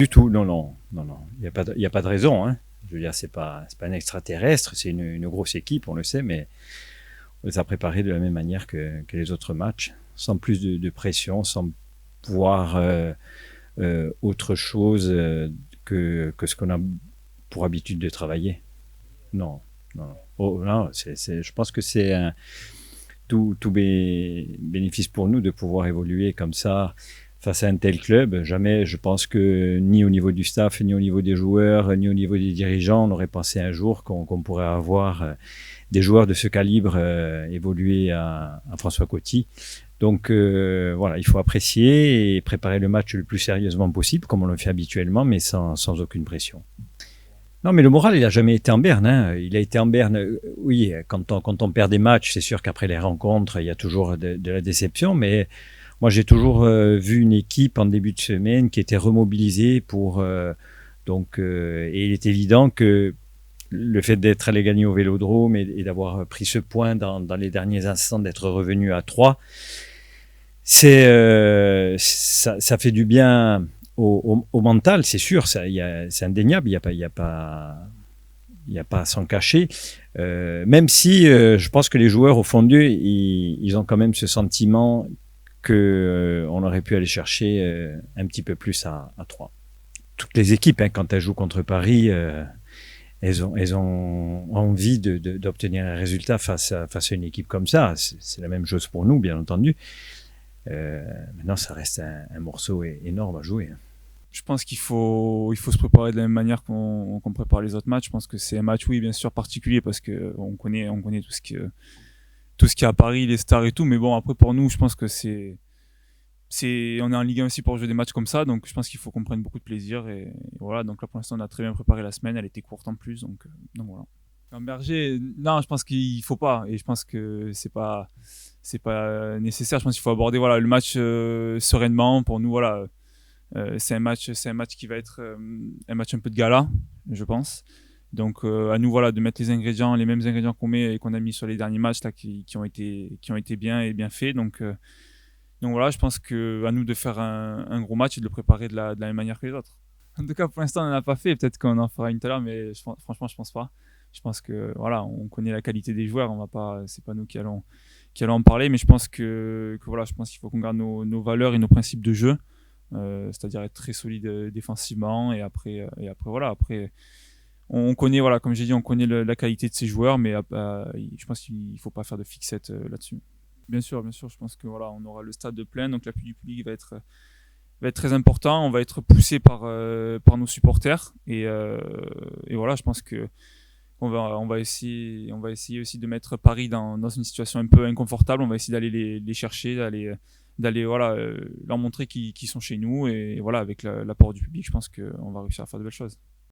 Du tout, non, non, non, non. Il y a pas de raison. Hein. Je veux dire, c'est pas un extraterrestre, c'est une grosse équipe, on le sait, mais on les a préparés de la même manière que les autres matchs, sans plus de pression, sans voir autre chose que ce qu'on a pour habitude de travailler. Non, non, non. Oh, non je pense que c'est tout bénéfice pour nous de pouvoir évoluer comme ça face à un tel club. Jamais, je pense que ni au niveau du staff, ni au niveau des joueurs, ni au niveau des dirigeants, on n'aurait pensé un jour qu'on pourrait avoir des joueurs de ce calibre évoluer à François Coty. Donc voilà, il faut apprécier et préparer le match le plus sérieusement possible, comme on le fait habituellement, mais sans aucune pression. Non, mais le moral, il n'a jamais été en berne. Hein. Il a été en berne, oui, quand on perd des matchs, c'est sûr qu'après les rencontres, il y a toujours de la déception, mais moi, j'ai toujours vu une équipe en début de semaine qui était remobilisée pour... et il est évident que le fait d'être allé gagner au Vélodrome et d'avoir pris ce point dans les derniers instants, d'être revenu à 3, ça fait du bien au mental, c'est sûr, c'est indéniable, il n'y a pas à s'en cacher. Même si je pense que les joueurs, au fond d'eux, ils ont quand même ce sentiment qu'on aurait pu aller chercher un petit peu plus à 3. Toutes les équipes, hein, quand elles jouent contre Paris, elles ont envie d'obtenir un résultat face à une équipe comme ça. C'est la même chose pour nous, bien entendu. Maintenant, ça reste un morceau énorme à jouer. Je pense qu'il faut se préparer de la même manière qu'on prépare les autres matchs. Je pense que c'est un match, oui, bien sûr, particulier parce que on connaît tout ce qu'il y a à Paris, les stars et tout. Mais bon, après, pour nous, je pense que on est en Ligue 1 aussi pour jouer des matchs comme ça. Donc, je pense qu'il faut qu'on prenne beaucoup de plaisir. Et voilà. Donc là, pour l'instant, on a très bien préparé la semaine. Elle était courte en plus. Donc voilà. Berger, non, je pense qu'il faut pas. Et je pense que c'est pas nécessaire. Je pense qu'il faut aborder, voilà, le match sereinement. Pour nous, voilà. C'est un match qui va être un match un peu de gala, je pense. Donc à nous, voilà, de mettre les mêmes ingrédients qu'on met et qu'on a mis sur les derniers matchs là, qui ont été bien et bien faits. Donc voilà, je pense que à nous de faire un gros match et de le préparer de la même manière que les autres. En tout cas, pour l'instant, on n'en a pas fait. Peut-être qu'on en fera une tout à l'heure, mais franchement, je pense pas. Je pense que voilà, on connaît la qualité des joueurs. C'est pas nous qui allons en parler, mais je pense que voilà, je pense qu'il faut qu'on garde nos valeurs et nos principes de jeu. C'est-à-dire être très solide défensivement et après voilà, après on connaît, voilà, comme j'ai dit, on connaît la qualité de ces joueurs, mais je pense qu'il faut pas faire de fixette là-dessus. Bien sûr, je pense que voilà, on aura le stade de plein, donc l'appui du public va être très important. On va être poussé par nos supporters et voilà, je pense que on va essayer aussi de mettre Paris dans une situation un peu inconfortable. On va essayer d'aller les chercher, d'aller voilà, leur montrer qu'ils sont chez nous et voilà, avec l'apport du public, je pense qu'on va réussir à faire de belles choses.